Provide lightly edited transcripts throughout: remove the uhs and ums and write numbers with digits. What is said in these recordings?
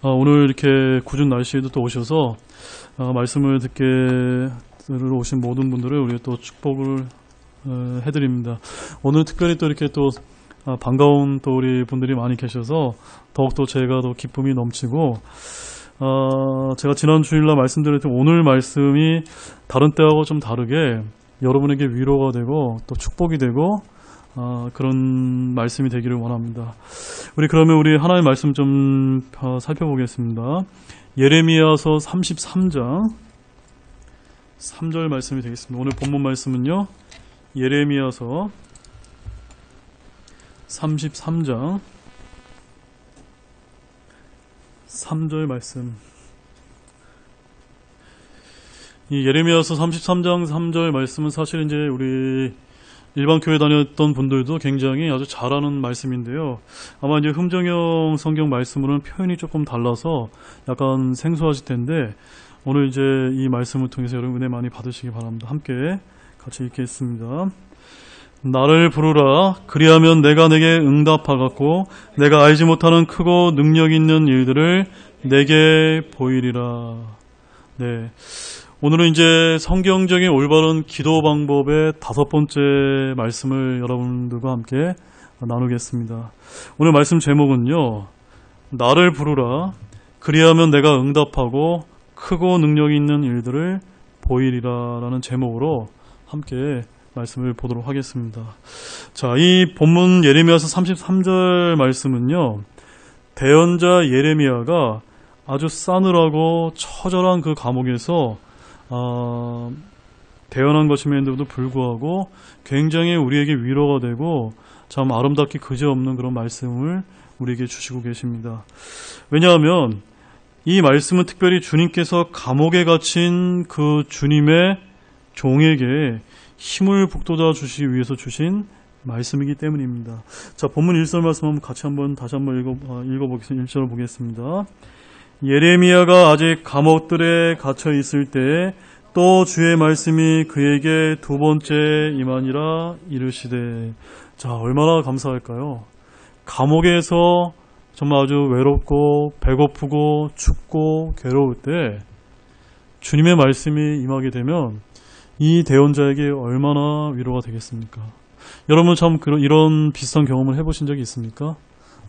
오늘 이렇게 궂은 날씨에도 또 오셔서 말씀을 듣게 들으러 오신 모든 분들을 우리가 또 축복을 해드립니다. 오늘 특별히 또 이렇게 또 반가운 또 우리 분들이 많이 계셔서 더욱더 제가 더 기쁨이 넘치고, 제가 지난 주일날 말씀드렸던 오늘 말씀이 다른 때하고 좀 다르게 여러분에게 위로가 되고 또 축복이 되고 그런 말씀이 되기를 원합니다. 그러면 우리 하나님의 말씀 좀 살펴보겠습니다. 예레미야서 33장 3절 말씀이 되겠습니다. 오늘 본문 말씀은요, 예레미야서 33장 3절 말씀. 이 예레미야서 33장 3절 말씀은 사실 이제 우리 일반 교회 다녔던 분들도 굉장히 아주 잘 아는 말씀인데요. 아마 이제 흠정형 성경 말씀으로는 표현이 조금 달라서 약간 생소하실 텐데, 오늘 이제 이 말씀을 통해서 여러분 은혜 많이 받으시기 바랍니다. 함께 같이 읽겠습니다. 나를 부르라. 그리하면 내가 내게 응답하겠고 내가 알지 못하는 크고 능력 있는 일들을 내게 보이리라. 네. 오늘은 이제 성경적인 올바른 기도 방법의 5번째 말씀을 여러분들과 함께 나누겠습니다. 오늘 말씀 제목은요, 나를 부르라. 그리하면 내가 응답하고 크고 능력 있는 일들을 보이리라 라는 제목으로 함께 말씀을 보도록 하겠습니다. 자, 이 본문 예레미야서 33절 말씀은요, 대언자 예레미야가 아주 싸늘하고 처절한 그 감옥에서 대언한 것임에도 불구하고 굉장히 우리에게 위로가 되고 참 아름답기 그지없는 그런 말씀을 우리에게 주시고 계십니다. 왜냐하면 이 말씀은 특별히 주님께서 감옥에 갇힌 그 주님의 종에게 힘을 북돋아 주시기 위해서 주신 말씀이기 때문입니다. 자, 본문 1절 말씀 다시 한번 읽어보겠습니다. 1절을 보겠습니다. 예레미야가 아직 감옥들에 갇혀 있을 때 또 주의 말씀이 그에게 2번째 임하니라 이르시되. 자, 얼마나 감사할까요? 감옥에서 정말 아주 외롭고 배고프고 춥고 괴로울 때 주님의 말씀이 임하게 되면 이 대언자에게 얼마나 위로가 되겠습니까? 여러분 참 이런 비슷한 경험을 해보신 적이 있습니까?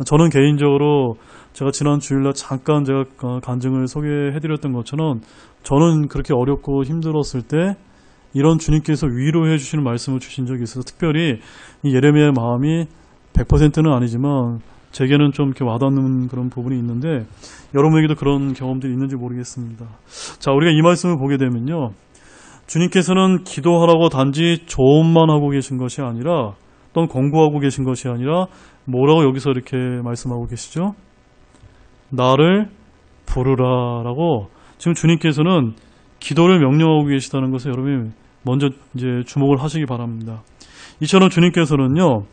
저는 개인적으로 제가 지난 주일날 잠깐 제가 간증을 소개해드렸던 것처럼 저는 그렇게 어렵고 힘들었을 때 이런 주님께서 위로해 주시는 말씀을 주신 적이 있어서 특별히 이 예레미야의 마음이 100%는 아니지만 제게는 좀 이렇게 와닿는 그런 부분이 있는데, 여러분에게도 그런 경험들이 있는지 모르겠습니다. 자, 우리가 이 말씀을 보게 되면요, 주님께서는 기도하라고 단지 조언만 하고 계신 것이 아니라, 또는 권고하고 계신 것이 아니라 뭐라고 여기서 이렇게 말씀하고 계시죠? 나를 부르라 라고 지금 주님께서는 기도를 명령하고 계시다는 것을 여러분이 먼저 이제 주목을 하시기 바랍니다. 이처럼 주님께서는요,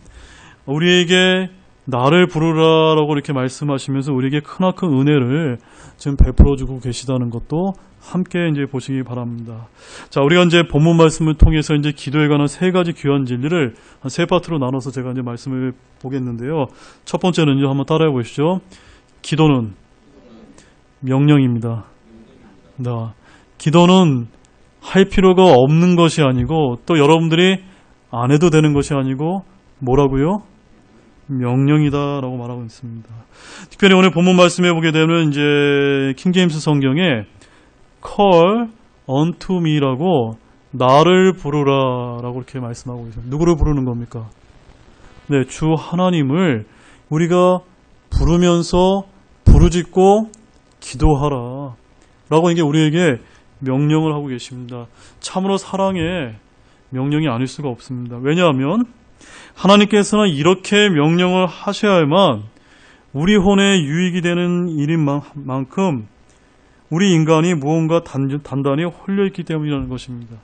우리에게 나를 부르라라고 이렇게 말씀하시면서 우리에게 크나큰 은혜를 지금 베풀어주고 계시다는 것도 함께 이제 보시기 바랍니다. 자, 우리가 이제 본문 말씀을 통해서 이제 기도에 관한 3가지 귀한 진리를 한 3파트로 나눠서 제가 이제 말씀을 보겠는데요. 첫 번째는요, 한번 따라해 보시죠. 기도는 명령입니다. 기도는 할 필요가 없는 것이 아니고 또 여러분들이 안 해도 되는 것이 아니고 뭐라고요? 명령이다라고 말하고 있습니다. 특별히 오늘 본문 말씀해 보게 되면 이제 킹제임스 성경에 call unto me라고 나를 부르라라고 이렇게 말씀하고 있습니다. 누구를 부르는 겁니까? 네, 주 하나님을 우리가 부르면서 부르짖고 기도하라 라고 이게 우리에게 명령을 하고 계십니다. 참으로 사랑의 명령이 아닐 수가 없습니다. 왜냐하면 하나님께서는 이렇게 명령을 하셔야만 우리 혼에 유익이 되는 일인 만큼 우리 인간이 무언가 단단히 홀려있기 때문이라는 것입니다.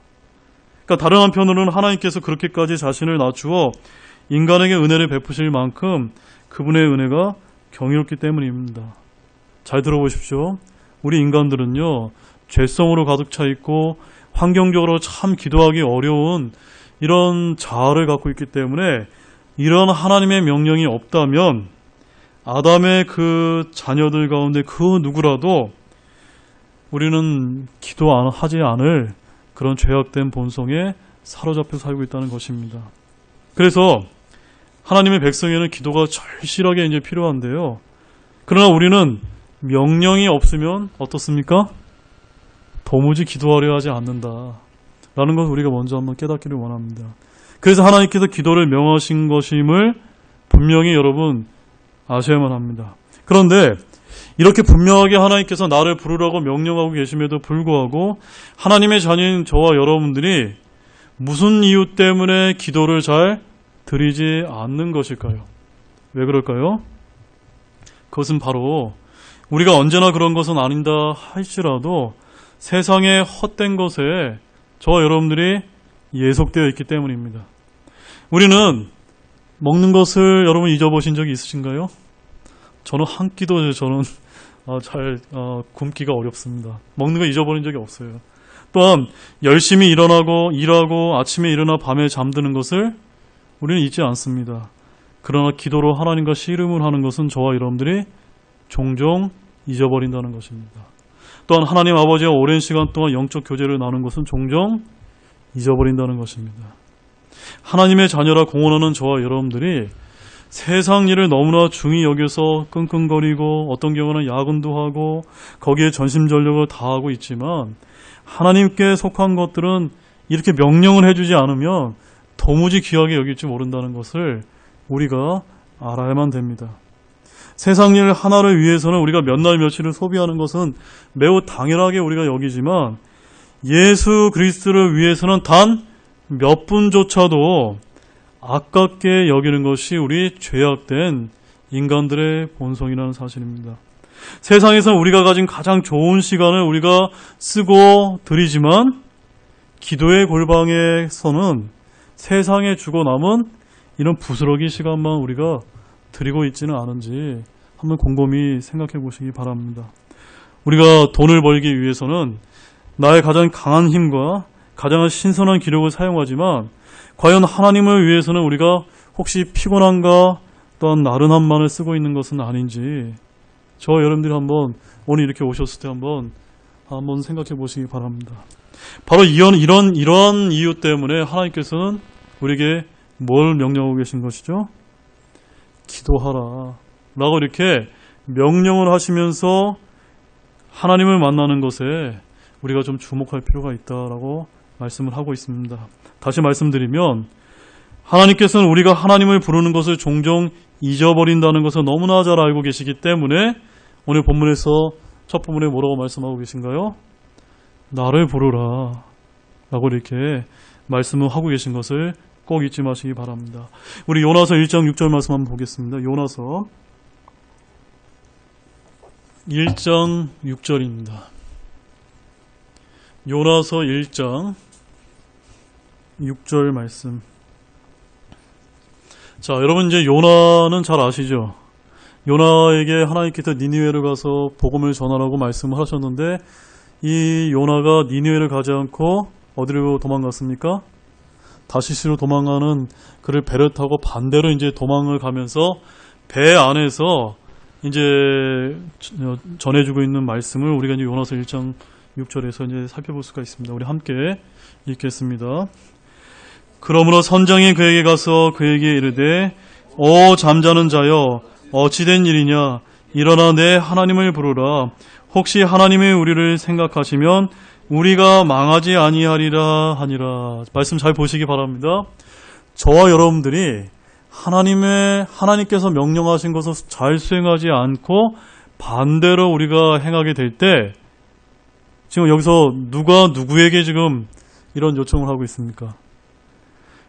그러니까 다른 한편으로는 하나님께서 그렇게까지 자신을 낮추어 인간에게 은혜를 베푸실 만큼 그분의 은혜가 경이롭기 때문입니다. 잘 들어보십시오. 우리 인간들은요, 죄성으로 가득 차 있고 환경적으로 참 기도하기 어려운 이런 자아를 갖고 있기 때문에 이런 하나님의 명령이 없다면 아담의 그 자녀들 가운데 그 누구라도 우리는 기도하지 않을 그런 죄악된 본성에 사로잡혀 살고 있다는 것입니다. 그래서 하나님의 백성에는 기도가 절실하게 이제 필요한데요. 그러나 우리는 명령이 없으면 어떻습니까? 도무지 기도하려 하지 않는다. 라는 것을 우리가 먼저 한번 깨닫기를 원합니다. 그래서 하나님께서 기도를 명하신 것임을 분명히 여러분 아셔야만 합니다. 그런데 이렇게 분명하게 하나님께서 나를 부르라고 명령하고 계심에도 불구하고 하나님의 자녀인 저와 여러분들이 무슨 이유 때문에 기도를 잘 드리지 않는 것일까요? 왜 그럴까요? 그것은 바로 우리가 언제나 그런 것은 아닌다 할지라도 세상의 헛된 것에 저와 여러분들이 예속되어 있기 때문입니다. 우리는 먹는 것을 여러분 잊어보신 적이 있으신가요? 저는 한 끼도 잘 굶기가 어렵습니다. 먹는 거 잊어버린 적이 없어요. 또한 열심히 일하고 아침에 일어나 밤에 잠드는 것을 우리는 잊지 않습니다. 그러나 기도로 하나님과 씨름을 하는 것은 저와 여러분들이 종종 잊어버린다는 것입니다. 또한 하나님 아버지와 오랜 시간 동안 영적 교제를 나눈 것은 종종 잊어버린다는 것입니다. 하나님의 자녀라 공언하는 저와 여러분들이 세상 일을 너무나 중히 여겨서 끙끙거리고 어떤 경우는 야근도 하고 거기에 전심전력을 다하고 있지만 하나님께 속한 것들은 이렇게 명령을 해주지 않으면 도무지 귀하게 여길지 모른다는 것을 우리가 알아야만 됩니다. 세상 일 하나를 위해서는 우리가 몇 날 며칠을 소비하는 것은 매우 당연하게 우리가 여기지만 예수 그리스도를 위해서는 단 몇 분조차도 아깝게 여기는 것이 우리 죄악된 인간들의 본성이라는 사실입니다. 세상에서 우리가 가진 가장 좋은 시간을 우리가 쓰고 드리지만 기도의 골방에서는 세상에 주고 남은 이런 부스러기 시간만 우리가 드리고 있지는 않은지 한번 곰곰이 생각해 보시기 바랍니다. 우리가 돈을 벌기 위해서는 나의 가장 강한 힘과 가장 신선한 기력을 사용하지만 과연 하나님을 위해서는 우리가 혹시 피곤함과 또한 나른함만을 쓰고 있는 것은 아닌지 저와 여러분들이 한번 오늘 이렇게 오셨을 때 한번 생각해 보시기 바랍니다. 바로 이러한 이유 때문에 하나님께서는 우리에게 뭘 명령하고 계신 것이죠? 기도하라 라고 이렇게 명령을 하시면서 하나님을 만나는 것에 우리가 좀 주목할 필요가 있다라고 말씀을 하고 있습니다. 다시 말씀드리면 하나님께서는 우리가 하나님을 부르는 것을 종종 잊어버린다는 것을 너무나 잘 알고 계시기 때문에 오늘 본문에서 첫 부분에 뭐라고 말씀하고 계신가요? 나를 부르라 라고 이렇게 말씀을 하고 계신 것을 꼭 잊지 마시기 바랍니다. 우리 요나서 1장 6절 말씀 한번 보겠습니다. 요나서 1장 6절입니다. 요나서 1장 6절 말씀. 자, 여러분 이제 요나는 잘 아시죠? 요나에게 하나님께서 니느웨를 가서 복음을 전하라고 말씀을 하셨는데 이 요나가 니느웨를 가지 않고 어디로 도망갔습니까? 다시스로 도망가는 그를 배를 타고 반대로 이제 도망을 가면서 배 안에서 이제 전해주고 있는 말씀을 우리가 이제 요나서 1장 6절에서 이제 살펴볼 수가 있습니다. 우리 함께 읽겠습니다. 그러므로 선장이 그에게 가서 그에게 이르되 오 잠자는 자여 어찌된 일이냐 일어나 내 하나님을 부르라 혹시 하나님이 우리를 생각하시면 우리가 망하지 아니하리라 하니라. 말씀 잘 보시기 바랍니다. 저와 여러분들이 하나님께서 명령하신 것을 잘 수행하지 않고 반대로 우리가 행하게 될 때 지금 여기서 누가 누구에게 지금 이런 요청을 하고 있습니까?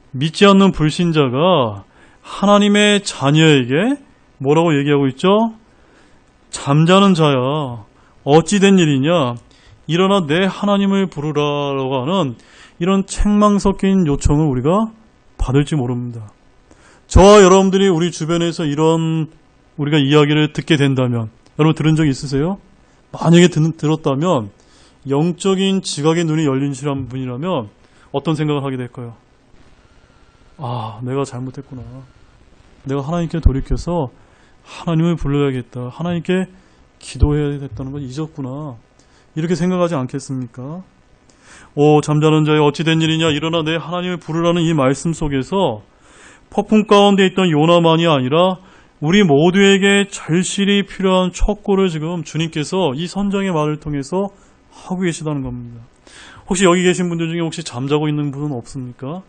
믿지 않는 불신자가 하나님의 자녀에게 뭐라고 얘기하고 있죠? 잠자는 자야 어찌 된 일이냐 일어나 내 하나님을 부르라라고 하는 이런 책망 섞인 요청을 우리가 받을지 모릅니다. 저와 여러분들이 우리 주변에서 이런 우리가 이야기를 듣게 된다면 여러분 들은 적 있으세요? 만약에 들었다면 영적인 지각의 눈이 열린 분이라면 어떤 생각을 하게 될까요? 아, 내가 잘못했구나. 내가 하나님께 돌이켜서 하나님을 불러야겠다. 하나님께 기도해야 됐다는 걸 잊었구나. 이렇게 생각하지 않겠습니까? 오 잠자는 자여 어찌 된 일이냐 일어나 내 하나님을 부르라는 이 말씀 속에서 폭풍 가운데 있던 요나만이 아니라 우리 모두에게 절실히 필요한 촉구를 지금 주님께서 이 선장의 말을 통해서 하고 계시다는 겁니다. 혹시 여기 계신 분들 중에 혹시 잠자고 있는 분은 없습니까?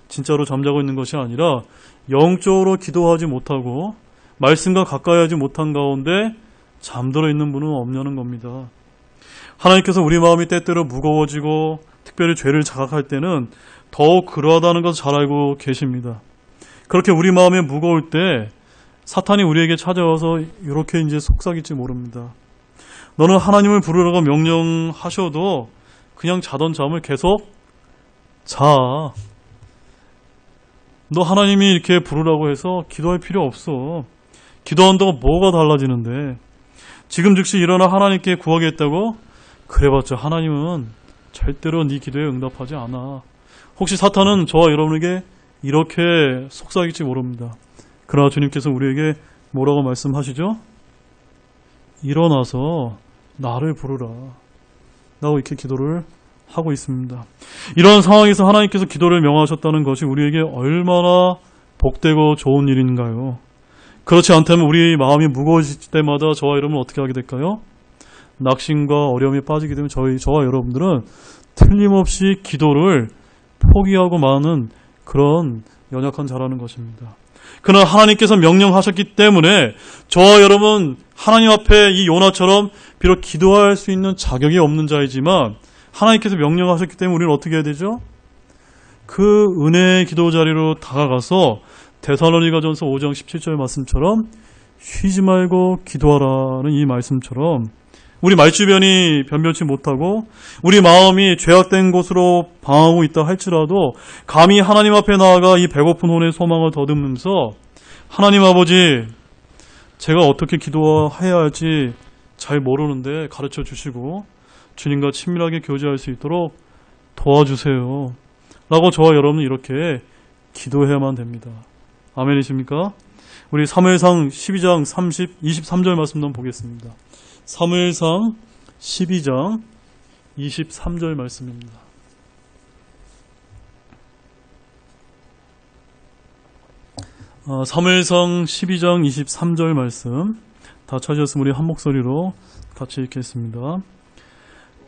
진짜로 잠자고 있는 것이 아니라 영적으로 기도하지 못하고 말씀과 가까이 하지 못한 가운데 잠들어 있는 분은 없냐는 겁니다. 하나님께서 우리 마음이 때때로 무거워지고 특별히 죄를 자각할 때는 더욱 그러하다는 것을 잘 알고 계십니다. 그렇게 우리 마음이 무거울 때 사탄이 우리에게 찾아와서 이렇게 이제 속삭일지 모릅니다. 너는 하나님을 부르라고 명령하셔도 그냥 자던 잠을 계속 자. 너 하나님이 이렇게 부르라고 해서 기도할 필요 없어. 기도한다고 뭐가 달라지는데. 지금 즉시 일어나 하나님께 구하겠다고? 그래봤자 하나님은 절대로 네 기도에 응답하지 않아. 혹시 사탄은 저와 여러분에게 이렇게 속삭일지 모릅니다. 그러나 주님께서 우리에게 뭐라고 말씀하시죠? 일어나서 나를 부르라. 라고 이렇게 기도를 하고 있습니다. 이런 상황에서 하나님께서 기도를 명하셨다는 것이 우리에게 얼마나 복되고 좋은 일인가요? 그렇지 않다면 우리 마음이 무거워질 때마다 저와 여러분은 어떻게 하게 될까요? 낙심과 어려움에 빠지게 되면 저와 여러분들은 틀림없이 기도를 포기하고 마는 그런 연약한 자라는 것입니다. 그러나 하나님께서 명령하셨기 때문에 저와 여러분 하나님 앞에 이 요나처럼 비록 기도할 수 있는 자격이 없는 자이지만 하나님께서 명령하셨기 때문에 우리는 어떻게 해야 되죠? 그 은혜의 기도 자리로 다가가서 데살로니가전서 5장 17절 말씀처럼 쉬지 말고 기도하라는 이 말씀처럼 우리 말주변이 변변치 못하고 우리 마음이 죄악된 곳으로 방황하고 있다 할지라도 감히 하나님 앞에 나아가 이 배고픈 혼의 소망을 더듬으면서 하나님 아버지 제가 어떻게 기도해야 할지 잘 모르는데 가르쳐 주시고 주님과 친밀하게 교제할 수 있도록 도와주세요 라고 저와 여러분은 이렇게 기도해야만 됩니다. 아멘이십니까? 우리 사무엘상 12장 23절 말씀 한번 보겠습니다. 사무엘상 12장 23절 말씀입니다. 사무엘상 12장 23절 말씀 다 찾으셨으면 우리 한 목소리로 같이 읽겠습니다.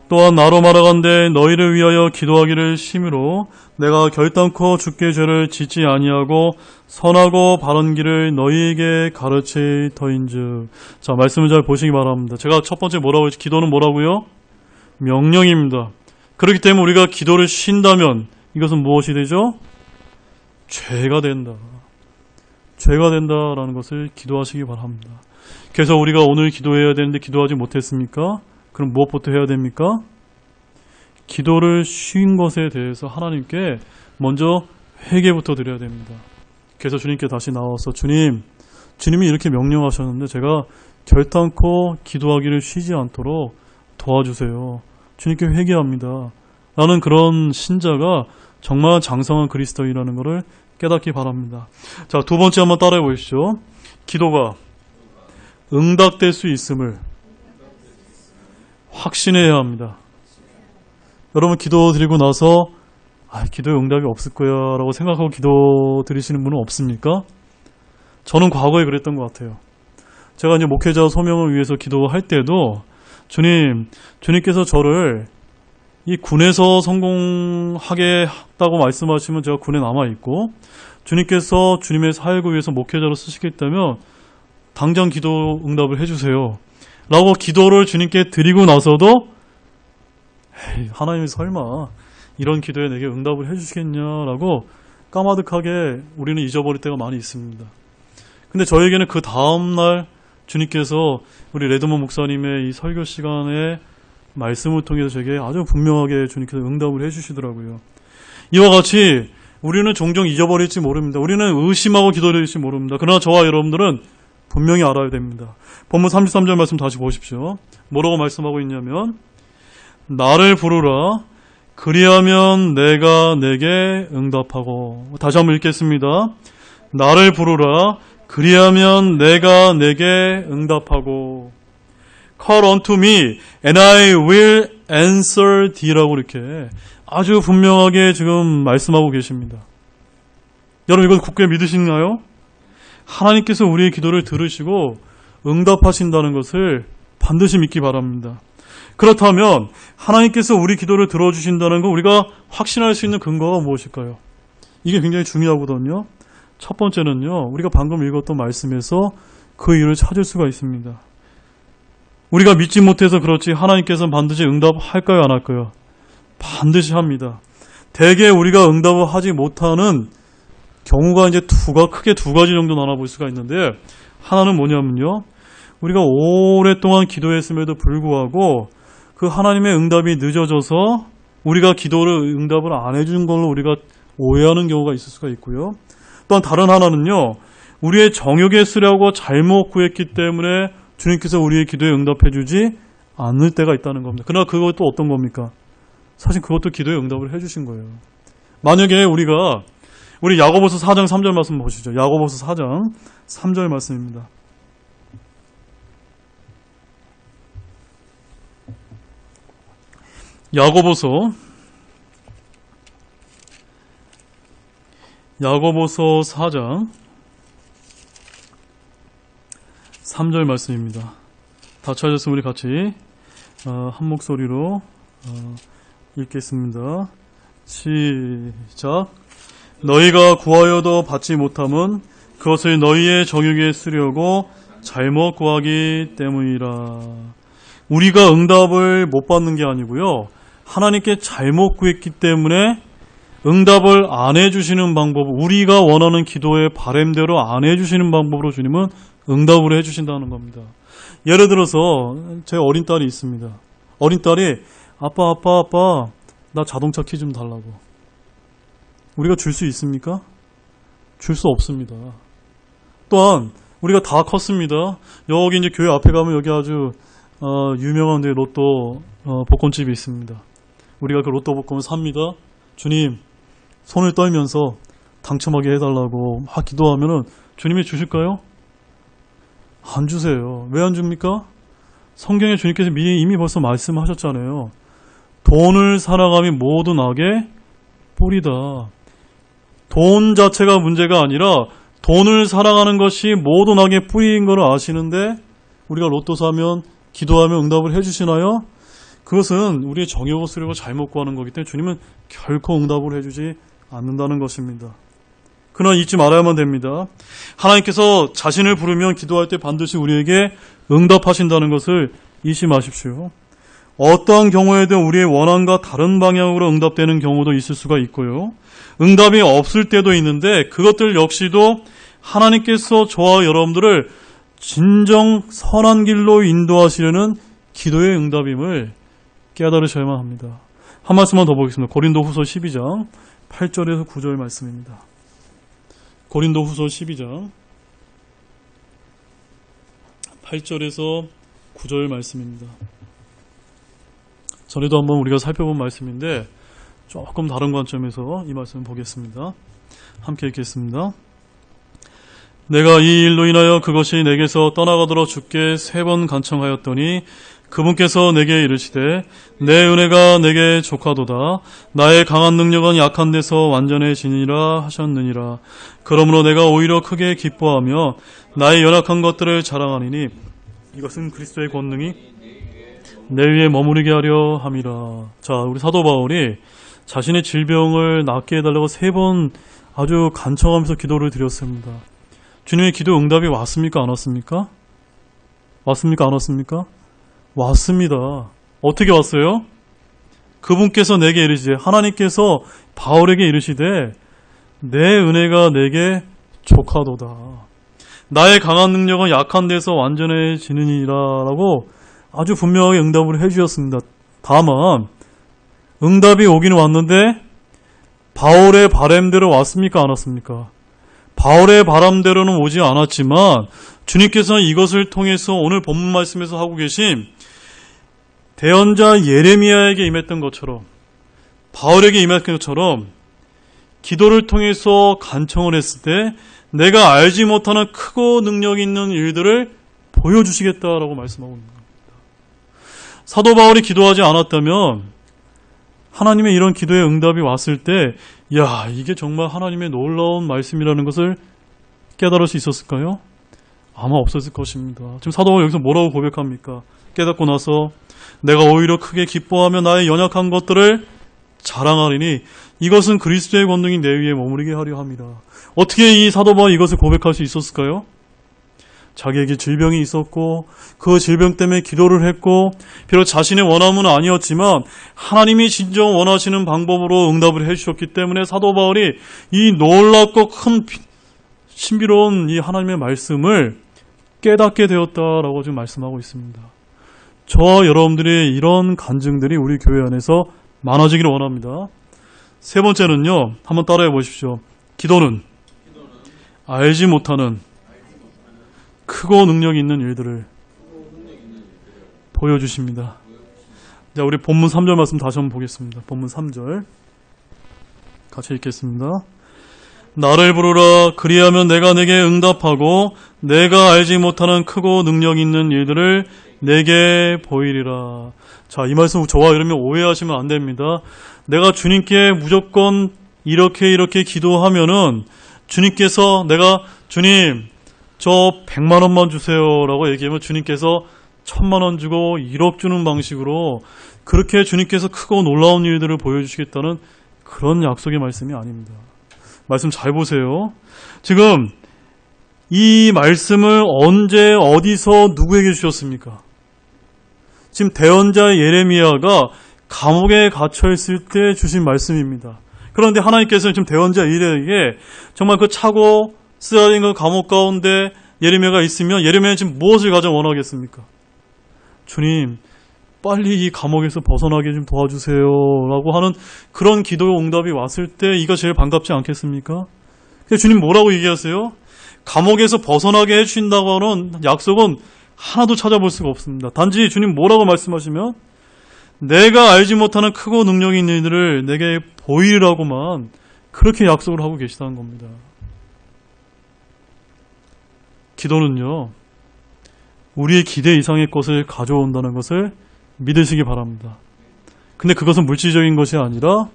또한 나로 말하건대 너희를 위하여 기도하기를 심으로 내가 결단코 주께 죄를 짓지 아니하고 선하고 바른 길을 너희에게 가르치더인즉. 자, 말씀을 잘 보시기 바랍니다. 제가 첫 번째 뭐라고 했지? 기도는 뭐라고요? 명령입니다. 그렇기 때문에 우리가 기도를 쉰다면 이것은 무엇이 되죠? 죄가 된다. 죄가 된다라는 것을 기도하시기 바랍니다. 그래서 우리가 오늘 기도해야 되는데 기도하지 못했습니까? 그럼 무엇부터 해야 됩니까? 기도를 쉰 것에 대해서 하나님께 먼저 회개부터 드려야 됩니다. 그래서 주님께 다시 나와서 주님이 이렇게 명령하셨는데 제가 결단코 기도하기를 쉬지 않도록 도와주세요. 주님께 회개합니다. 라는 그런 신자가 정말 장성한 그리스도인이라는 것을 깨닫기 바랍니다. 자, 두 번째 한번 따라해 보십시오. 기도가 응답될 수 있음을 확신해야 합니다. 여러분 기도 드리고 나서 기도에 응답이 없을 거야 라고 생각하고 기도 드리시는 분은 없습니까? 저는 과거에 그랬던 것 같아요. 제가 이제 목회자 소명을 위해서 기도할 때도 주님께서 저를 이 군에서 성공하게 했다고 말씀하시면 제가 군에 남아있고 주님께서 주님의 사역을 위해서 목회자로 쓰시겠다면 당장 기도 응답을 해주세요 라고 기도를 주님께 드리고 나서도 하나님이 설마 이런 기도에 내게 응답을 해주시겠냐라고 까마득하게 우리는 잊어버릴 때가 많이 있습니다. 근데 저에게는 그 다음날 주님께서 우리 레드먼 목사님의 이 설교 시간에 말씀을 통해서 제게 아주 분명하게 주님께서 응답을 해주시더라고요. 이와 같이 우리는 종종 잊어버릴지 모릅니다. 우리는 의심하고 기도할지 모릅니다. 그러나 저와 여러분들은 분명히 알아야 됩니다. 본문 33절 말씀 다시 보십시오. 뭐라고 말씀하고 있냐면 나를 부르라 그리하면 내가 내게 응답하고. 다시 한번 읽겠습니다. 나를 부르라 그리하면 내가 내게 응답하고 Call unto me and I will answer thee라고 이렇게 아주 분명하게 지금 말씀하고 계십니다. 여러분 이건 굳게 믿으시나요? 하나님께서 우리의 기도를 들으시고 응답하신다는 것을 반드시 믿기 바랍니다. 그렇다면 하나님께서 우리 기도를 들어주신다는 거 우리가 확신할 수 있는 근거가 무엇일까요? 이게 굉장히 중요하거든요. 첫 번째는요, 우리가 방금 읽었던 말씀에서 그 이유를 찾을 수가 있습니다. 우리가 믿지 못해서 그렇지 하나님께서는 반드시 응답할까요, 안 할까요? 반드시 합니다. 대개 우리가 응답을 하지 못하는 경우가 이제 크게 두 가지 정도 나눠볼 수가 있는데, 하나는 뭐냐면요, 우리가 오랫동안 기도했음에도 불구하고 그 하나님의 응답이 늦어져서 우리가 기도를 응답을 안 해준 걸로 우리가 오해하는 경우가 있을 수가 있고요. 또한 다른 하나는요, 우리의 정욕에 쓰려고 잘못 구했기 때문에 주님께서 우리의 기도에 응답해 주지 않을 때가 있다는 겁니다. 그러나 그것도 어떤 겁니까? 사실 그것도 기도에 응답을 해 주신 거예요. 만약에 우리 야고보서 4장 3절 말씀 보시죠. 야고보서 4장 3절 말씀입니다. 야고보서 4장 3절 말씀입니다. 다 찾았으면 우리 같이 한 목소리로 읽겠습니다. 시작. 너희가 구하여도 받지 못함은 그것을 너희의 정욕에 쓰려고 잘못 구하기 때문이라. 우리가 응답을 못 받는 게 아니고요, 하나님께 잘못 구했기 때문에 응답을 안 해주시는 방법, 우리가 원하는 기도의 바람대로 안 해주시는 방법으로 주님은 응답을 해주신다는 겁니다. 예를 들어서 제 어린 딸이 있습니다. 어린 딸이 아빠 나 자동차 키 좀 달라고. 우리가 줄 수 있습니까? 줄 수 없습니다. 또한 우리가 다 컸습니다. 여기 이제 교회 앞에 가면 여기 아주 유명한 로또 복권집이 있습니다. 우리가 그 로또 복권을 삽니다. 주님, 손을 떨면서 당첨하게 해달라고 막 기도하면은 주님이 주실까요? 안 주세요. 왜 안 줍니까? 성경에 주님께서 이미 벌써 말씀하셨잖아요. 돈을 사랑함이 모든 악의 뿌리다. 돈 자체가 문제가 아니라 돈을 사랑하는 것이 모든 악의 뿌리인 걸 아시는데 우리가 로또 사면 기도하면 응답을 해주시나요? 그것은 우리의 정욕을 쓰려고 잘못 구하는 거기 때문에 주님은 결코 응답을 해주지 않는다는 것입니다. 그러나 잊지 말아야만 됩니다. 하나님께서 자신을 부르면 기도할 때 반드시 우리에게 응답하신다는 것을 잊지 마십시오. 어떠한 경우에든 우리의 원함과 다른 방향으로 응답되는 경우도 있을 수가 있고요. 응답이 없을 때도 있는데 그것들 역시도 하나님께서 저와 여러분들을 진정 선한 길로 인도하시려는 기도의 응답임을 깨달으셔야만 합니다. 한 말씀만 더 보겠습니다. 고린도후서 12장 8절에서 9절 말씀입니다. 고린도후서 12장 8절에서 9절 말씀입니다. 전에도 한번 우리가 살펴본 말씀인데 조금 다른 관점에서 이 말씀을 보겠습니다. 함께 읽겠습니다. 내가 이 일로 인하여 그것이 내게서 떠나가도록 주께 3번 간청하였더니 그분께서 내게 이르시되 내 은혜가 내게 족하도다. 나의 강한 능력은 약한 데서 완전해지니라 하셨느니라. 그러므로 내가 오히려 크게 기뻐하며 나의 연약한 것들을 자랑하니니 이것은 그리스도의 권능이 내 위에 머무르게 하려 함이라. 자, 우리 사도 바울이 자신의 질병을 낫게 해달라고 3번 아주 간청하면서 기도를 드렸습니다. 주님의 기도 응답이 왔습니까? 안 왔습니까? 왔습니까? 안 왔습니까? 왔습니다. 어떻게 왔어요? 그분께서 내게 이르시되, 하나님께서 바울에게 이르시되 내 은혜가 내게 족하도다. 나의 강한 능력은 약한 데서 완전해지느니라 라고 아주 분명하게 응답을 해주셨습니다. 다만 응답이 오긴 왔는데 바울의 바람대로 왔습니까? 안 왔습니까? 바울의 바람대로는 오지 않았지만 주님께서는 이것을 통해서 오늘 본문 말씀에서 하고 계신 대언자 예레미야에게 임했던 것처럼, 바울에게 임했던 것처럼 기도를 통해서 간청을 했을 때 내가 알지 못하는 크고 능력 있는 일들을 보여주시겠다라고 말씀하고 있는 겁니다. 사도 바울이 기도하지 않았다면 하나님의 이런 기도의 응답이 왔을 때 야, 이게 정말 하나님의 놀라운 말씀이라는 것을 깨달을 수 있었을까요? 아마 없었을 것입니다. 지금 사도 바울이 여기서 뭐라고 고백합니까? 깨닫고 나서 내가 오히려 크게 기뻐하며 나의 연약한 것들을 자랑하리니 이것은 그리스도의 권능이 내 위에 머무르게 하려 함이라. 어떻게 이 사도 바울이 이것을 고백할 수 있었을까요? 자기에게 질병이 있었고 그 질병 때문에 기도를 했고 비록 자신의 원함은 아니었지만 하나님이 진정 원하시는 방법으로 응답을 해주셨기 때문에 사도 바울이 이 놀랍고 큰 신비로운 이 하나님의 말씀을 깨닫게 되었다라고 지금 말씀하고 있습니다. 저와 여러분들의 이런 간증들이 우리 교회 안에서 많아지기를 원합니다. 세 번째는요, 한번 따라해 보십시오. 기도는 알지 못하는 크고 능력 있는 일들을 보여주십니다. 자, 우리 본문 3절 말씀 다시 한번 보겠습니다. 본문 3절 같이 읽겠습니다. 나를 부르라. 그리하면 내가 내게 응답하고 내가 알지 못하는 크고 능력 있는 일들을 내게 보이리라. 자, 이 말씀 저와 여러분이 오해하시면 안 됩니다. 내가 주님께 무조건 이렇게 기도하면은 주님께서 내가 주님 저 100만 원만 주세요 라고 얘기하면 주님께서 1000만 원 주고 1억 주는 방식으로 그렇게 주님께서 크고 놀라운 일들을 보여주시겠다는 그런 약속의 말씀이 아닙니다. 말씀 잘 보세요. 지금 이 말씀을 언제 어디서 누구에게 주셨습니까? 지금 대언자 예레미야가 감옥에 갇혀 있을 때 주신 말씀입니다. 그런데 하나님께서는 지금 대언자 예레미야에게 정말 그 차고 쓰라린 그 감옥 가운데 예레미야가 있으면 예레미야는 지금 무엇을 가장 원하겠습니까? 주님, 빨리 이 감옥에서 벗어나게 좀 도와주세요 라고 하는 그런 기도 응답이 왔을 때 이거 제일 반갑지 않겠습니까? 주님 뭐라고 얘기하세요? 감옥에서 벗어나게 해주신다고 하는 약속은 하나도 찾아볼 수가 없습니다. 단지 주님 뭐라고 말씀하시면 내가 알지 못하는 크고 능력 있는 일들을 내게 보이리라고만 그렇게 약속을 하고 계시다는 겁니다. 기도는요, 우리의 기대 이상의 것을 가져온다는 것을 믿으시기 바랍니다. 근데 그것은 물질적인 것이 아니라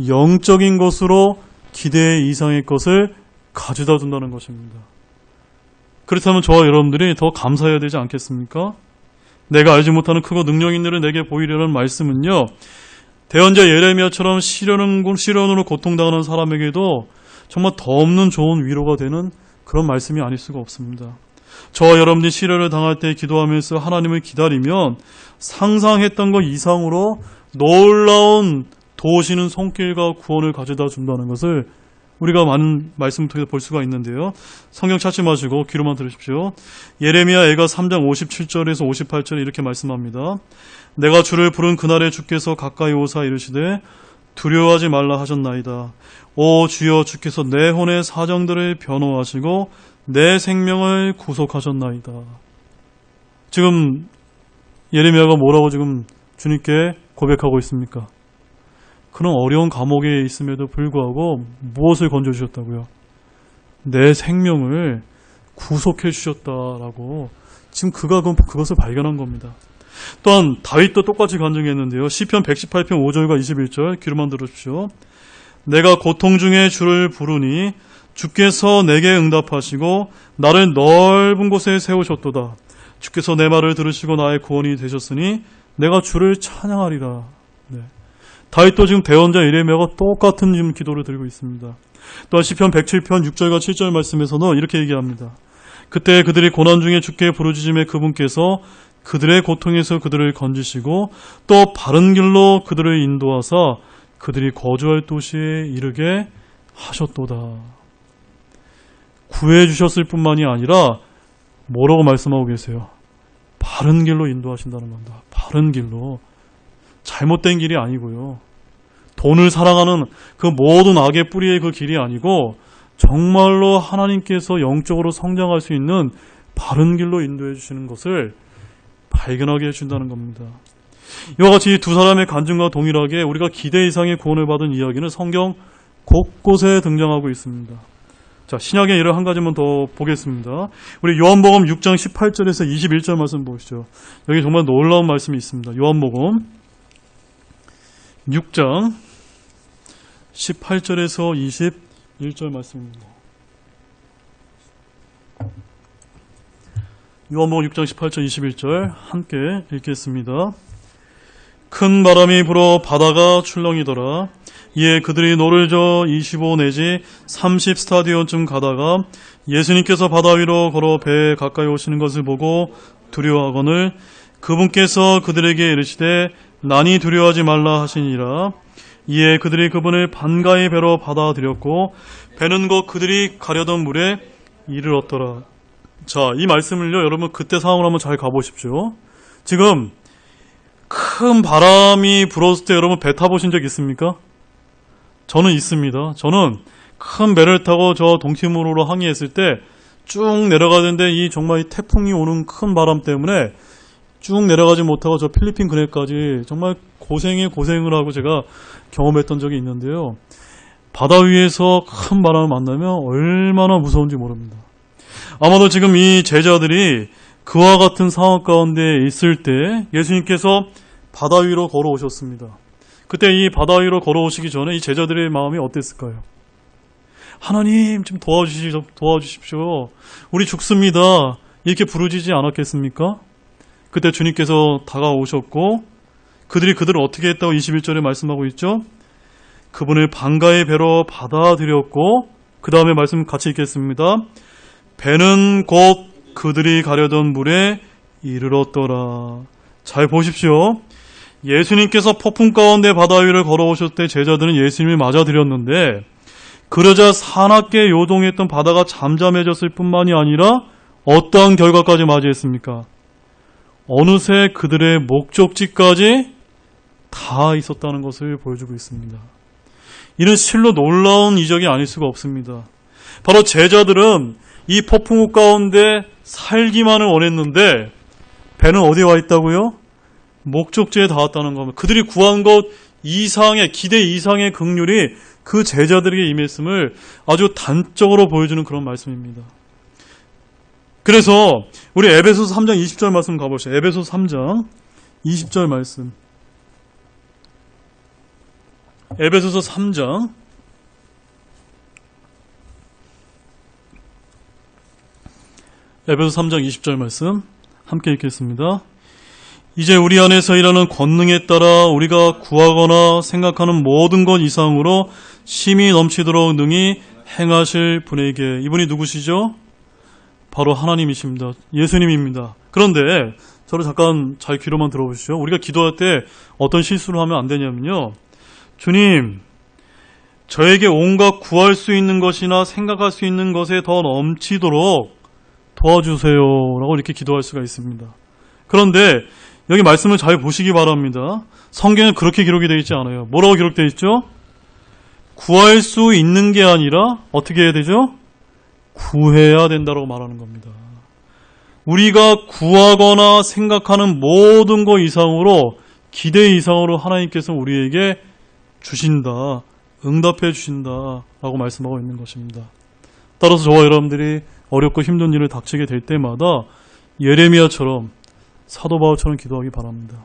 영적인 것으로 기대 이상의 것을 가져다 준다는 것입니다. 그렇다면 저와 여러분들이 더 감사해야 되지 않겠습니까? 내가 알지 못하는 크고 능력 있는 일을 내게 보이려는 말씀은요, 대언자 예레미야처럼 시련으로 고통당하는 사람에게도 정말 더 없는 좋은 위로가 되는 그런 말씀이 아닐 수가 없습니다. 저와 여러분들이 시련을 당할 때 기도하면서 하나님을 기다리면 상상했던 것 이상으로 놀라운 도우시는 손길과 구원을 가져다 준다는 것을 우리가 많은 말씀을 통해서 볼 수가 있는데요. 성경 찾지 마시고 귀로만 들으십시오. 예레미야 애가 3장 57절에서 58절에 이렇게 말씀합니다. 내가 주를 부른 그날에 주께서 가까이 오사 이르시되 두려워하지 말라 하셨나이다. 오 주여, 주께서 내 혼의 사정들을 변호하시고 내 생명을 구속하셨나이다. 지금 예레미야가 뭐라고 지금 주님께 고백하고 있습니까? 그런 어려운 감옥에 있음에도 불구하고 무엇을 건져주셨다고요? 내 생명을 구속해 주셨다라고 지금 그가 그것을 발견한 겁니다. 또한 다윗도 똑같이 간증했는데요. 시편 118편 5절과 21절 귀로만 들으십시오. 내가 고통 중에 주를 부르니 주께서 내게 응답하시고 나를 넓은 곳에 세우셨도다. 주께서 내 말을 들으시고 나의 구원이 되셨으니 내가 주를 찬양하리라. 네. 다윗도 지금 대언자 예레미야가 똑같은 지금 기도를 드리고 있습니다. 또한 시편 107편 6절과 7절 말씀에서는 이렇게 얘기합니다. 그때 그들이 고난 중에 주께 부르짖음에 그분께서 그들의 고통에서 그들을 건지시고 또 바른 길로 그들을 인도하사 그들이 거주할 도시에 이르게 하셨도다. 구해주셨을 뿐만이 아니라 뭐라고 말씀하고 계세요? 바른 길로 인도하신다는 겁니다. 바른 길로. 잘못된 길이 아니고요. 돈을 사랑하는 그 모든 악의 뿌리의 그 길이 아니고 정말로 하나님께서 영적으로 성장할 수 있는 바른 길로 인도해 주시는 것을 발견하게 해준다는 겁니다. 이와 같이 두 사람의 간증과 동일하게 우리가 기대 이상의 구원을 받은 이야기는 성경 곳곳에 등장하고 있습니다. 자, 신약의 예를 한 가지만 더 보겠습니다. 우리 요한복음 6장 18절에서 21절 말씀 보시죠. 여기 정말 놀라운 말씀이 있습니다. 요한복음 6장 18절에서 21절 말씀입니다. 요한복음 6장 18절 21절 함께 읽겠습니다. 큰 바람이 불어 바다가 출렁이더라. 이에 그들이 노를 저어 25 내지 30 스타디온쯤 가다가 예수님께서 바다 위로 걸어 배에 가까이 오시는 것을 보고 두려워하거늘 그분께서 그들에게 이르시되 난이 두려워하지 말라 하시니라. 이에 그들이 그분을 반가이 배로 받아들였고 배는 곧 그들이 가려던 물에 이르렀더라. 자, 이 말씀을요, 여러분 그때 상황을 한번 잘 가보십시오. 지금 큰 바람이 불었을 때 여러분 배 타보신 적 있습니까? 저는 있습니다. 저는 큰 배를 타고 저 동티모르로 항해했을 때 쭉 내려가는데 이 정말 이 태풍이 오는 큰 바람 때문에 쭉 내려가지 못하고 저 필리핀 근해까지 정말 고생을 하고 제가 경험했던 적이 있는데요. 바다 위에서 큰 바람을 만나면 얼마나 무서운지 모릅니다. 아마도 지금 이 제자들이 그와 같은 상황 가운데 있을 때 예수님께서 바다 위로 걸어오셨습니다. 그때 이 바다 위로 걸어오시기 전에 이 제자들의 마음이 어땠을까요? 하나님 좀 도와주십시오. 우리 죽습니다. 이렇게 부르짖지 않았겠습니까? 그때 주님께서 다가오셨고 그들을 어떻게 했다고 21절에 말씀하고 있죠? 그분을 반가이 배로 받아들였고 그 다음에 말씀 같이 읽겠습니다. 배는 곧 그들이 가려던 물에 이르렀더라. 잘 보십시오. 예수님께서 폭풍 가운데 바다 위를 걸어오셨을 때 제자들은 예수님을 맞아들였는데 그러자 사납게 요동했던 바다가 잠잠해졌을 뿐만이 아니라 어떠한 결과까지 맞이했습니까? 어느새 그들의 목적지까지 다 있었다는 것을 보여주고 있습니다. 이는 실로 놀라운 이적이 아닐 수가 없습니다. 바로 제자들은 이 폭풍우 가운데 살기만을 원했는데 배는 어디에 와 있다고요? 목적지에 닿았다는 겁니다. 그들이 구한 것 이상의, 기대 이상의 긍휼이 그 제자들에게 임했음을 아주 단적으로 보여주는 그런 말씀입니다. 그래서 우리 에베소서 3장 20절 말씀 가보시죠. 에베소서 3장 20절 말씀. 에베소서 3장 20절 말씀 함께 읽겠습니다. 이제 우리 안에서 일하는 권능에 따라 우리가 구하거나 생각하는 모든 것 이상으로 심히 넘치도록 능히 행하실 분에게. 이분이 누구시죠? 바로 하나님이십니다. 예수님입니다. 그런데 저를 잠깐 잘 귀로만 들어보시죠. 우리가 기도할 때 어떤 실수를 하면 안 되냐면요. 주님, 저에게 온갖 구할 수 있는 것이나 생각할 수 있는 것에 더 넘치도록 도와주세요 라고 이렇게 기도할 수가 있습니다. 그런데 여기 말씀을 잘 보시기 바랍니다. 성경에 그렇게 기록이 되어 있지 않아요. 뭐라고 기록되어 있죠? 구할 수 있는 게 아니라 어떻게 해야 되죠? 구해야 된다고 말하는 겁니다. 우리가 구하거나 생각하는 모든 것 이상으로, 기대 이상으로 하나님께서 우리에게 주신다, 응답해 주신다 라고 말씀하고 있는 것입니다. 따라서 저와 여러분들이 어렵고 힘든 일을 닥치게 될 때마다 예레미야처럼, 사도 바울처럼 기도하기 바랍니다.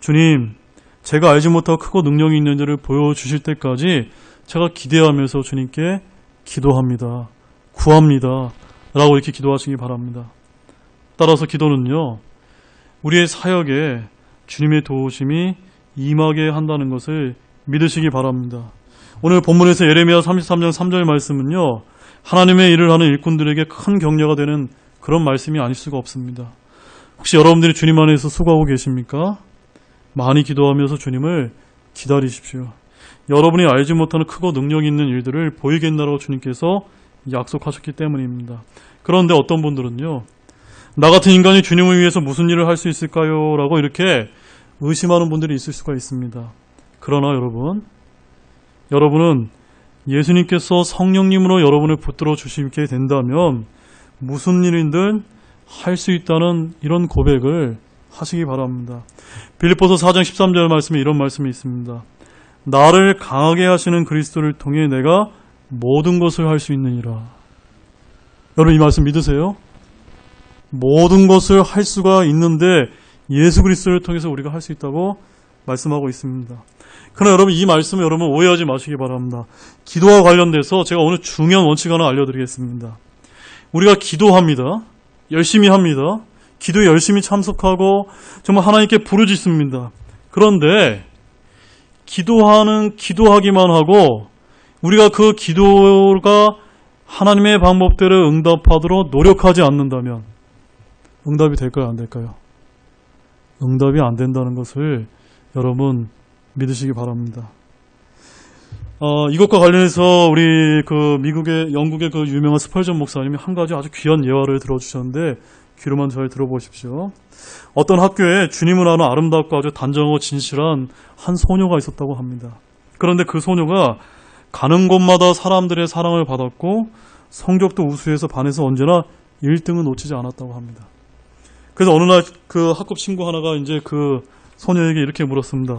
주님, 제가 알지 못하고 크고 능력이 있는 일을 보여주실 때까지 제가 기대하면서 주님께 기도합니다. 구합니다. 라고 이렇게 기도하시기 바랍니다. 따라서 기도는요, 우리의 사역에 주님의 도우심이 임하게 한다는 것을 믿으시기 바랍니다. 오늘 본문에서 예레미야 33장 3절 말씀은요, 하나님의 일을 하는 일꾼들에게 큰 격려가 되는 그런 말씀이 아닐 수가 없습니다. 혹시 여러분들이 주님 안에서 수고하고 계십니까? 많이 기도하면서 주님을 기다리십시오. 여러분이 알지 못하는 크고 능력 있는 일들을 보이겠나라고 주님께서 약속하셨기 때문입니다. 그런데 어떤 분들은요, 나 같은 인간이 주님을 위해서 무슨 일을 할 수 있을까요? 라고 이렇게 의심하는 분들이 있을 수가 있습니다. 그러나 여러분은 예수님께서 성령님으로 여러분을 붙들어 주시게 된다면 무슨 일이든 할 수 있다는 이런 고백을 하시기 바랍니다. 빌립보서 4장 13절 말씀에 이런 말씀이 있습니다. 나를 강하게 하시는 그리스도를 통해 내가 모든 것을 할 수 있느니라. 여러분 이 말씀 믿으세요? 모든 것을 할 수가 있는데 예수 그리스도를 통해서 우리가 할 수 있다고 말씀하고 있습니다. 그러나 여러분 이 말씀을 여러분 오해하지 마시기 바랍니다. 기도와 관련돼서 제가 오늘 중요한 원칙 하나 알려드리겠습니다. 우리가 기도합니다. 열심히 합니다. 기도에 열심히 참석하고 정말 하나님께 부르짖습니다. 그런데 기도하기만 하고 우리가 그 기도가 하나님의 방법대로 응답하도록 노력하지 않는다면 응답이 될까요? 안 될까요? 응답이 안 된다는 것을 여러분 믿으시기 바랍니다. 이것과 관련해서 우리 영국의 그 유명한 스펄전 목사님이 한 가지 아주 귀한 예화를 들어주셨는데 귀로만 잘 들어보십시오. 어떤 학교에 주님을 아는 아름답고 아주 단정하고 진실한 한 소녀가 있었다고 합니다. 그런데 그 소녀가 가는 곳마다 사람들의 사랑을 받았고 성적도 우수해서 반에서 언제나 1등은 놓치지 않았다고 합니다. 그래서 어느 날 그 학급 친구 하나가 이제 그 소녀에게 이렇게 물었습니다.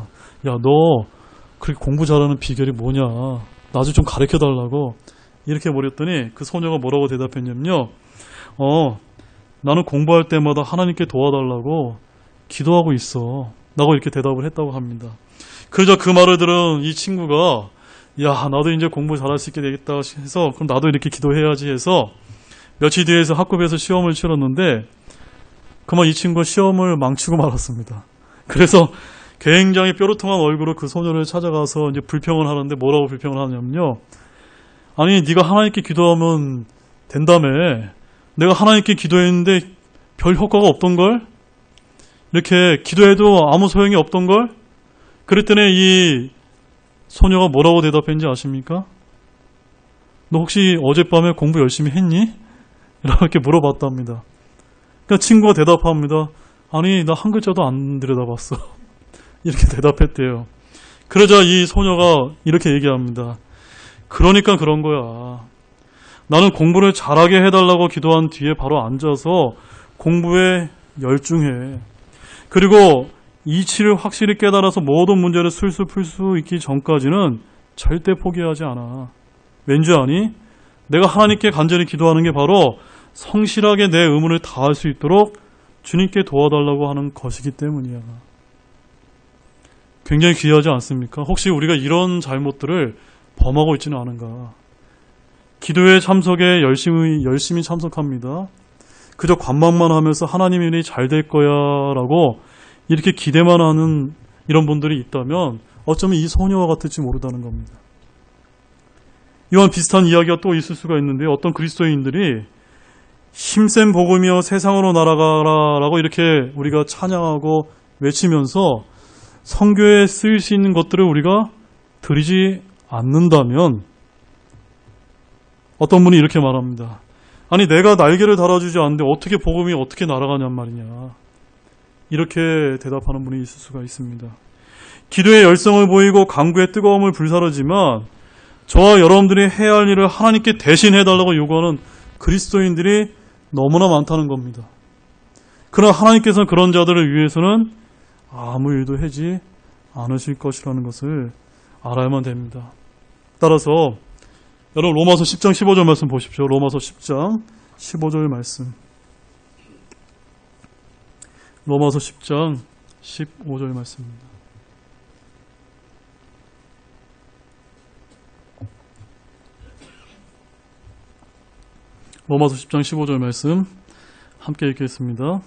야, 너 그렇게 공부 잘하는 비결이 뭐냐? 나 좀 가르쳐 달라고 이렇게 물었더니 그 소녀가 뭐라고 대답했냐면요. 나는 공부할 때마다 하나님께 도와달라고 기도하고 있어. 라고 이렇게 대답을 했다고 합니다. 그러자 그 말을 들은 이 친구가 야, 나도 이제 공부 잘할 수 있게 되겠다 해서 그럼 나도 이렇게 기도해야지 해서 며칠 뒤에서 학급에서 시험을 치렀는데 그만 이 친구가 시험을 망치고 말았습니다. 그래서 굉장히 뾰루통한 얼굴로 그 소녀를 찾아가서 이제 불평을 하는데 뭐라고 불평을 하냐면요. 아니, 네가 하나님께 기도하면 된다며. 내가 하나님께 기도했는데 별 효과가 없던걸? 이렇게 기도해도 아무 소용이 없던걸? 그랬더니 이 소녀가 뭐라고 대답했는지 아십니까? 너 혹시 어젯밤에 공부 열심히 했니? 이렇게 물어봤답니다. 그러니까 친구가 대답합니다. 아니, 나 한 글자도 안 들여다봤어. 이렇게 대답했대요. 그러자 이 소녀가 이렇게 얘기합니다. 그러니까 그런 거야. 나는 공부를 잘하게 해달라고 기도한 뒤에 바로 앉아서 공부에 열중해. 그리고 이치를 확실히 깨달아서 모든 문제를 술술 풀 수 있기 전까지는 절대 포기하지 않아. 왠지 아니? 내가 하나님께 간절히 기도하는 게 바로 성실하게 내 의무를 다할 수 있도록 주님께 도와달라고 하는 것이기 때문이야. 굉장히 귀하지 않습니까? 혹시 우리가 이런 잘못들을 범하고 있지는 않은가? 기도에 참석에 열심히 참석합니다. 그저 관망만 하면서 하나님 일이 잘 될 거야 라고 이렇게 기대만 하는 이런 분들이 있다면 어쩌면 이 소녀와 같을지 모르다는 겁니다. 이와 비슷한 이야기가 또 있을 수가 있는데 어떤 그리스도인들이 힘센 복음이여 세상으로 날아가라 라고 이렇게 우리가 찬양하고 외치면서 선교에 쓰일 수 있는 것들을 우리가 드리지 않는다면 어떤 분이 이렇게 말합니다. 아니, 내가 날개를 달아주지 않는데 어떻게 복음이 어떻게 날아가냔 말이냐. 이렇게 대답하는 분이 있을 수가 있습니다. 기도의 열성을 보이고 간구의 뜨거움을 불사르지만 저와 여러분들이 해야 할 일을 하나님께 대신 해달라고 요구하는 그리스도인들이 너무나 많다는 겁니다. 그러나 하나님께서는 그런 자들을 위해서는 아무 일도 하지 않으실 것이라는 것을 알아야만 됩니다. 따라서 여러분 로마서 10장 15절 말씀 보십시오. 로마서 10장 15절 말씀. 로마서 10장 15절 말씀입니다. 로마서 10장 15절 말씀 함께 읽겠습니다.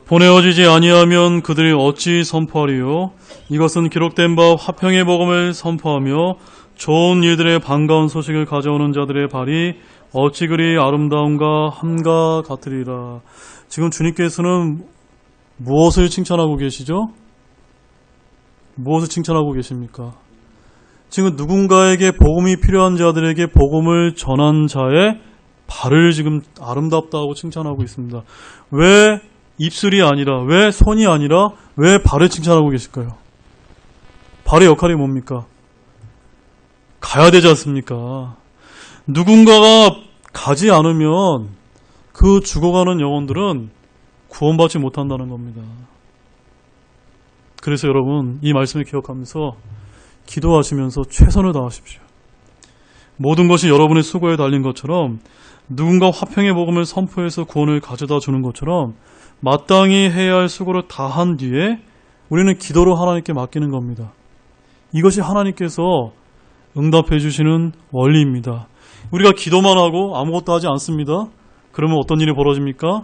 보내어지지 아니하면 그들이 어찌 선포하리요? 이것은 기록된 바 화평의 복음을 선포하며 좋은 일들의 반가운 소식을 가져오는 자들의 발이 어찌 그리 아름다움과 함과 같으리라. 지금 주님께서는 무엇을 칭찬하고 계시죠? 무엇을 칭찬하고 계십니까? 지금 누군가에게 복음이 필요한 자들에게 복음을 전한 자의 발을 지금 아름답다고 칭찬하고 있습니다. 왜 입술이 아니라, 왜 손이 아니라, 왜 발을 칭찬하고 계실까요? 발의 역할이 뭡니까? 가야 되지 않습니까? 누군가가 가지 않으면 그 죽어가는 영혼들은 구원받지 못한다는 겁니다. 그래서 여러분 이 말씀을 기억하면서 기도하시면서 최선을 다하십시오. 모든 것이 여러분의 수고에 달린 것처럼 누군가 화평의 복음을 선포해서 구원을 가져다 주는 것처럼 마땅히 해야 할 수고를 다 한 뒤에 우리는 기도로 하나님께 맡기는 겁니다. 이것이 하나님께서 응답해 주시는 원리입니다. 우리가 기도만 하고 아무것도 하지 않습니다. 그러면 어떤 일이 벌어집니까?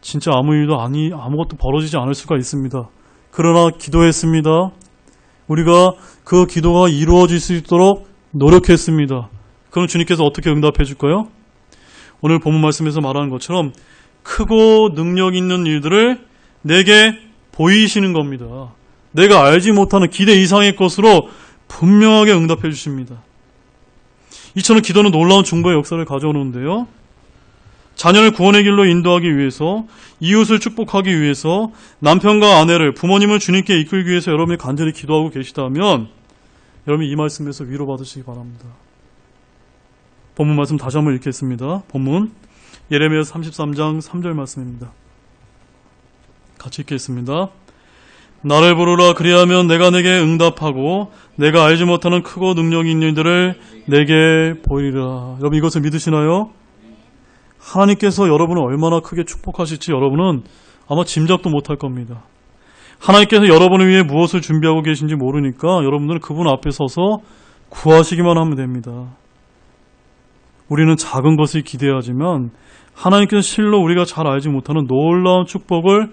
진짜 아무 일도 아무것도 벌어지지 않을 수가 있습니다. 그러나 기도했습니다. 우리가 그 기도가 이루어질 수 있도록 노력했습니다. 그럼 주님께서 어떻게 응답해 줄까요? 오늘 본문 말씀에서 말하는 것처럼 크고 능력 있는 일들을 내게 보이시는 겁니다. 내가 알지 못하는 기대 이상의 것으로 분명하게 응답해 주십니다. 이처럼 기도는 놀라운 중보의 역사를 가져오는데요. 자녀를 구원의 길로 인도하기 위해서, 이웃을 축복하기 위해서, 남편과 아내를, 부모님을 주님께 이끌기 위해서 여러분이 간절히 기도하고 계시다면 여러분이 이 말씀에서 위로받으시기 바랍니다. 본문 말씀 다시 한번 읽겠습니다. 본문 예레미야 33장 3절 말씀입니다. 같이 읽겠습니다. 나를 부르라, 그리하면 내가 내게 응답하고 내가 알지 못하는 크고 능력 있는 일들을 내게 보이리라. 여러분 이것을 믿으시나요? 하나님께서 여러분을 얼마나 크게 축복하실지 여러분은 아마 짐작도 못할 겁니다. 하나님께서 여러분을 위해 무엇을 준비하고 계신지 모르니까 여러분들은 그분 앞에 서서 구하시기만 하면 됩니다. 우리는 작은 것을 기대하지만 하나님께서 실로 우리가 잘 알지 못하는 놀라운 축복을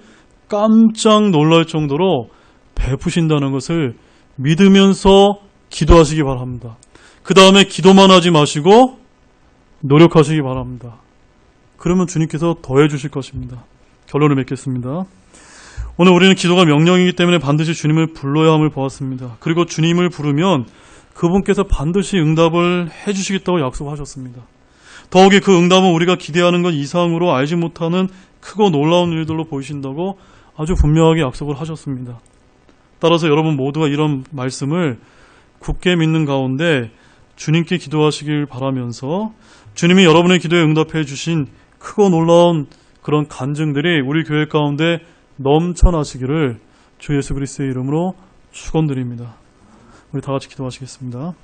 깜짝 놀랄 정도로 베푸신다는 것을 믿으면서 기도하시기 바랍니다. 그 다음에 기도만 하지 마시고 노력하시기 바랍니다. 그러면 주님께서 더해 주실 것입니다. 결론을 맺겠습니다. 오늘 우리는 기도가 명령이기 때문에 반드시 주님을 불러야 함을 보았습니다. 그리고 주님을 부르면 그분께서 반드시 응답을 해주시겠다고 약속하셨습니다. 더욱이 그 응답은 우리가 기대하는 것 이상으로 알지 못하는 크고 놀라운 일들로 보이신다고 아주 분명하게 약속을 하셨습니다. 따라서 여러분 모두가 이런 말씀을 굳게 믿는 가운데 주님께 기도하시길 바라면서 주님이 여러분의 기도에 응답해 주신 크고 놀라운 그런 간증들이 우리 교회 가운데 넘쳐나시기를 주 예수 그리스도의 이름으로 축원드립니다. 우리 다 같이 기도하시겠습니다.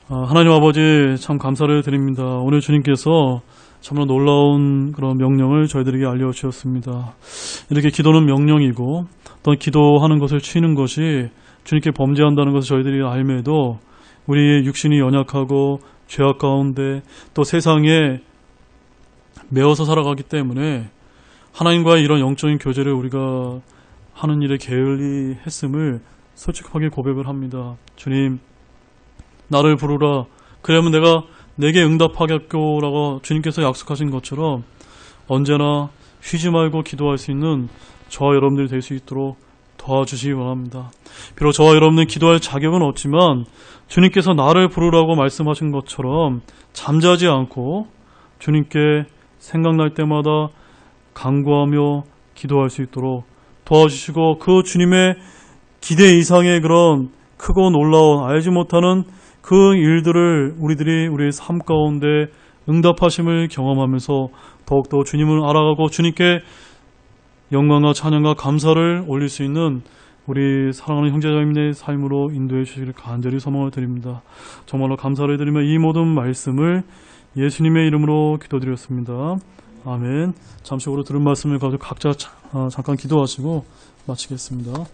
하나님 아버지 참 감사를 드립니다. 오늘 주님께서 참으로 놀라운 그런 명령을 저희들에게 알려주셨습니다. 이렇게 기도는 명령이고 또 기도하는 것을 치는 것이 주님께 범죄한다는 것을 저희들이 알매도 우리의 육신이 연약하고 죄악 가운데 또 세상에 매어서 살아가기 때문에 하나님과의 이런 영적인 교제를 우리가 하는 일에 게을리 했음을 솔직하게 고백을 합니다. 주님, 나를 부르라. 그러면 내가 내게 응답하겠고라고 주님께서 약속하신 것처럼 언제나 쉬지 말고 기도할 수 있는 저와 여러분들이 될 수 있도록 도와주시기 바랍니다. 비록 저와 여러분은 기도할 자격은 없지만 주님께서 나를 부르라고 말씀하신 것처럼 잠자지 않고 주님께 생각날 때마다 간구하며 기도할 수 있도록 도와주시고 그 주님의 기대 이상의 그런 크고 놀라운 알지 못하는 그 일들을 우리들이 우리의 삶 가운데 응답하심을 경험하면서 더욱더 주님을 알아가고 주님께 영광과 찬양과 감사를 올릴 수 있는 우리 사랑하는 형제자매의 삶으로 인도해 주시기를 간절히 소망을 드립니다. 정말로 감사를 드리며 이 모든 말씀을 예수님의 이름으로 기도드렸습니다. 아멘. 잠시 후로 들은 말씀을 가지고 각자 잠깐 기도하시고 마치겠습니다.